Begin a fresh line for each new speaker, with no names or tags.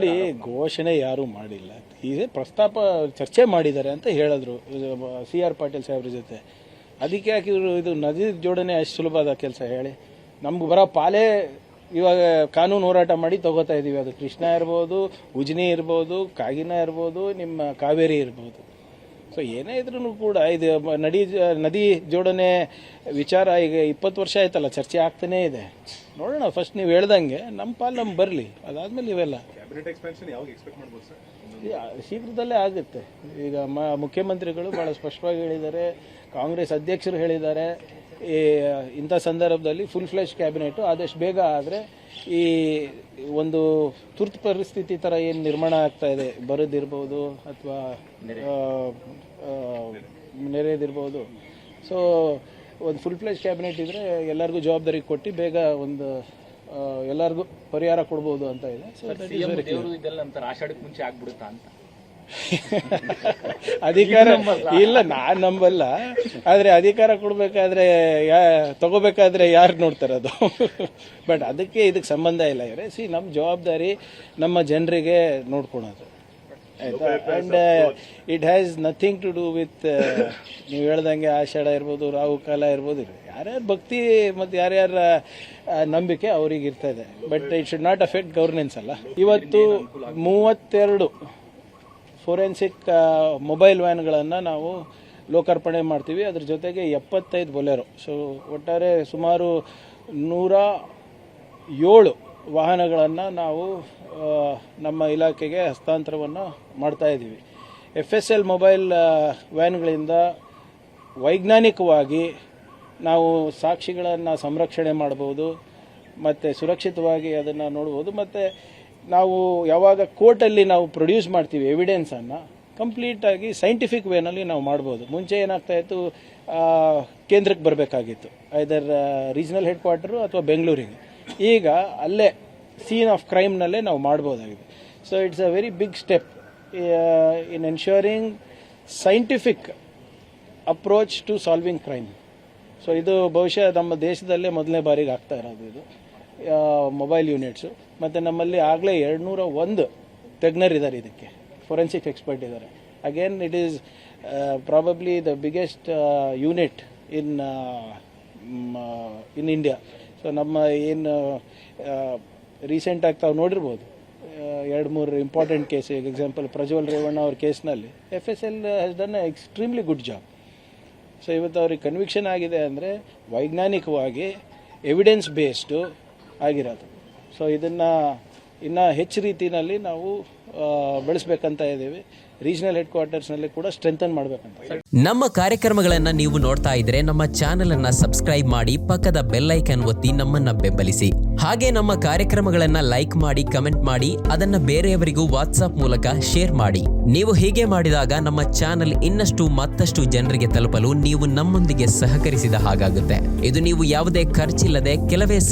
ನೋಡಿ, ಘೋಷಣೆ ಯಾರೂ ಮಾಡಿಲ್ಲ. ಇದೇ ಪ್ರಸ್ತಾಪ ಚರ್ಚೆ ಮಾಡಿದ್ದಾರೆ ಅಂತ ಹೇಳಿದ್ರು CR ಪಾಟೀಲ್ ಸಾಹೇಬ್ರ ಜೊತೆ. ಅದಕ್ಕೆ ಯಾಕೆ ಇವರು ಇದು ನದಿ ಜೋಡಣೆ ಅಷ್ಟು ಸುಲಭದ ಕೆಲಸ ಹೇಳಿ? ನಮ್ಗೆ ಬರೋ ಪಾಲೇ ಇವಾಗ ಕಾನೂನು ಹೋರಾಟ ಮಾಡಿ ತಗೋತಾ ಇದ್ದೀವಿ. ಅದು ಕೃಷ್ಣ ಇರ್ಬೋದು, ಉಜ್ನಿ ಇರ್ಬೋದು, ಕಾಗಿನ ಇರ್ಬೋದು, ನಿಮ್ಮ ಕಾವೇರಿ ಇರ್ಬೋದು. ಸೊ ಏನೇ ಇದ್ರೂ ಕೂಡ ಇದು ನದಿ ಜೋಡಣೆ ವಿಚಾರ ಈಗ 20 ವರ್ಷ ಆಯ್ತಲ್ಲ, ಚರ್ಚೆ ಆಗ್ತಾನೇ ಇದೆ. ನೋಡೋಣ, ಫಸ್ಟ್ ನೀವು ಹೇಳ್ದಂಗೆ ನಮ್ಮ ಪಾಲು ನಮ್ಗೆ ಬರಲಿ, ಅದಾದ್ಮೇಲೆ ಇವೆಲ್ಲ ಶೀಘ್ರದಲ್ಲೇ ಆಗುತ್ತೆ. ಈಗ ಮುಖ್ಯಮಂತ್ರಿಗಳು ಭಾಳ ಸ್ಪಷ್ಟವಾಗಿ ಹೇಳಿದ್ದಾರೆ, ಕಾಂಗ್ರೆಸ್ ಅಧ್ಯಕ್ಷರು ಹೇಳಿದ್ದಾರೆ, ಇಂಥ ಸಂದರ್ಭದಲ್ಲಿ ಫುಲ್ ಫ್ಲೆಶ್ ಕ್ಯಾಬಿನೆಟು ಆದಷ್ಟು ಬೇಗ ಆದರೆ ಈ ಒಂದು ತುರ್ತು ಪರಿಸ್ಥಿತಿ ಥರ ಏನು ನಿರ್ಮಾಣ ಆಗ್ತಾ ಇದೆ, ಬರೋದಿರ್ಬೋದು ಅಥವಾ ನೆರೆದಿರ್ಬೋದು, ಸೊ ಒಂದು ಫುಲ್ ಫ್ಲೆಶ್ ಕ್ಯಾಬಿನೆಟ್ ಇದ್ದರೆ ಎಲ್ಲರಿಗೂ ಜವಾಬ್ದಾರಿ ಕೊಟ್ಟು ಬೇಗ ಒಂದು ಎಲ್ಲರಿಗೂ ಪರಿಹಾರ ಕೊಡ್ಬೋದು ಅಂತ ಇದೆ. ಸೊ
ಆಷಾಢಕ್ಕೆ ಮುಂಚೆ ಆಗ್ಬಿಡುತ್ತಾ ಅಂತ
ಅಧಿಕಾರ ಇಲ್ಲ, ನಾನು ನಂಬಲ್ಲ. ಆದರೆ ಅಧಿಕಾರ ಕೊಡಬೇಕಾದ್ರೆ ತಗೋಬೇಕಾದ್ರೆ ಯಾರು ನೋಡ್ತಾರೆ ಅದು? ಬಟ್ ಇದಕ್ಕೆ ಸಂಬಂಧ ಇಲ್ಲ. ನಮ್ಮ ಜವಾಬ್ದಾರಿ ನಮ್ಮ ಜನರಿಗೆ ನೋಡ್ಕೊಳೋದು, ಆಯ್ತಾ? And it has nothing to do with ನೀವು ಹೇಳ್ದಂಗೆ ಆಷಾಢ ಇರ್ಬೋದು, ರಾಹುಕಾಲ ಇರ್ಬೋದು, ಯಾರ್ಯಾರ ಭಕ್ತಿ ಮತ್ತು ಯಾರ್ಯಾರ ನಂಬಿಕೆ ಅವ್ರಿಗೆ ಇರ್ತದೆ. But it should not affect governance ಅಲ್ಲ. ಇವತ್ತು 32 ಫೋರೆನ್ಸಿಕ್ ಮೊಬೈಲ್ ವ್ಯಾನ್ಗಳನ್ನು ನಾವು ಲೋಕಾರ್ಪಣೆ ಮಾಡ್ತೀವಿ. ಅದ್ರ ಜೊತೆಗೆ 75 ಬೊಲೆರೋ. ಸೊ ಒಟ್ಟಾರೆ ಸುಮಾರು 107 ವಾಹನಗಳನ್ನು ನಾವು ನಮ್ಮ ಇಲಾಖೆಗೆ ಹಸ್ತಾಂತರವನ್ನು ಮಾಡ್ತಾಯಿದ್ದೀವಿ. FSL ಮೊಬೈಲ್ ವ್ಯಾನ್ಗಳಿಂದ ವೈಜ್ಞಾನಿಕವಾಗಿ ನಾವು ಸಾಕ್ಷಿಗಳನ್ನು ಸಂರಕ್ಷಣೆ ಮಾಡ್ಬೋದು ಮತ್ತು ಸುರಕ್ಷಿತವಾಗಿ ಅದನ್ನು ನೋಡ್ಬೋದು. ಮತ್ತು ನಾವು ಯಾವಾಗ ಕೋರ್ಟಲ್ಲಿ ನಾವು ಪ್ರೊಡ್ಯೂಸ್ ಮಾಡ್ತೀವಿ ಎವಿಡೆನ್ಸನ್ನು, ಕಂಪ್ಲೀಟಾಗಿ ಸೈಂಟಿಫಿಕ್ ವೇನಲ್ಲಿ ನಾವು ಮಾಡ್ಬೋದು. ಮುಂಚೆ ಏನಾಗ್ತಾಯಿತ್ತು, ಕೇಂದ್ರಕ್ಕೆ ಬರಬೇಕಾಗಿತ್ತು, ಐದರ್ ರೀಜನಲ್ ಹೆಡ್ ಕ್ವಾರ್ಟರು ಅಥವಾ ಬೆಂಗಳೂರಿಗೆ. ಈಗ ಅಲ್ಲೇ ಸೀನ್ ಆಫ್ ಕ್ರೈಮ್ನಲ್ಲೇ ನಾವು ಮಾಡ್ಬೋದಾಗಿದೆ. So it's a very big step in ensuring scientific approach to solving crime. ಸೊ ಇದು ಬಹುಶಃ ನಮ್ಮ ದೇಶದಲ್ಲೇ ಮೊದಲನೇ ಬಾರಿಗೆ ಆಗ್ತಾ ಇರೋದು ಇದು ಮೊಬೈಲ್ ಯೂನಿಟ್ಸು. ಮತ್ತು ನಮ್ಮಲ್ಲಿ ಆಗಲೇ 201 ತಜ್ಞರಿದ್ದಾರೆ, ಇದಕ್ಕೆ ಫೊರೆನ್ಸಿಕ್ ಎಕ್ಸ್ಪರ್ಟ್ ಇದ್ದಾರೆ. Again it is probably the biggest unit in India. So ನಮ್ಮ ಏನು ರೀಸೆಂಟಾಗಿ ತಾವು ನೋಡಿರ್ಬೋದು 2-3 important case. Example Prajwal Revanna ಅವ್ರ ಕೇಸ್ನಲ್ಲಿ FSL has done A extremely good job. So ಇವತ್ತು ಅವ್ರಿಗೆ ಕನ್ವಿಕ್ಷನ್ ಆಗಿದೆ ಅಂದರೆ ವೈಜ್ಞಾನಿಕವಾಗಿ ಎವಿಡೆನ್ಸ್ ಬೇಸ್ಡು ಆಗಿರೋದು. ಸೊ ಇದನ್ನು ಇನ್ನೂ ಹೆಚ್ಚು ರೀತಿಯಲ್ಲಿ ನಾವು ಬೆಳೆಸಬೇಕಂತ ಇದ್ದೀವಿ. ರೀಜನಲ್ ಹೆಡ್ ಕ್ವಾರ್ಟರ್ಸ್ನಲ್ಲಿ ಕೂಡ ಸ್ಟ್ರೆಂಥನ್ ಮಾಡಬೇಕಂತ.
ನಮ್ಮ ಕಾರ್ಯಕ್ರಮಗಳನ್ನು ನೀವು ನೋಡ್ತಾ ಇದ್ರೆ ನಮ್ಮ ಚಾನೆಲ್ ಅನ್ನ ಸಬ್ಸ್ಕ್ರೈಬ್ ಮಾಡಿ, ಪಕ್ಕದ ಬೆಲ್ ಐಕಾನ್ ಒತ್ತಿ ನಮ್ಮನ್ನ ಬೆಂಬಲಿಸಿ. ಹಾಗೆ ನಮ್ಮ ಕಾರ್ಯಕ್ರಮಗಳನ್ನ ಲೈಕ್ ಮಾಡಿ, ಕಮೆಂಟ್ ಮಾಡಿ, ಅದನ್ನ ಬೇರೆಯವರಿಗೂ ವಾಟ್ಸ್ಆಪ್ ಮೂಲಕ ಶೇರ್ ಮಾಡಿ. ನೀವು ಹೀಗೆ ಮಾಡಿದಾಗ ನಮ್ಮ ಚಾನೆಲ್ ಇನ್ನಷ್ಟು ಮತ್ತಷ್ಟು ಜನರಿಗೆ ತಲುಪಲು ನೀವು ನಮ್ಮೊಂದಿಗೆ ಸಹಕರಿಸಿದ ಹಾಗಾಗುತ್ತೆ. ಇದು ನೀವು ಯಾವುದೇ ಖರ್ಚಿಲ್ಲದೆ ಕೆಲವೇ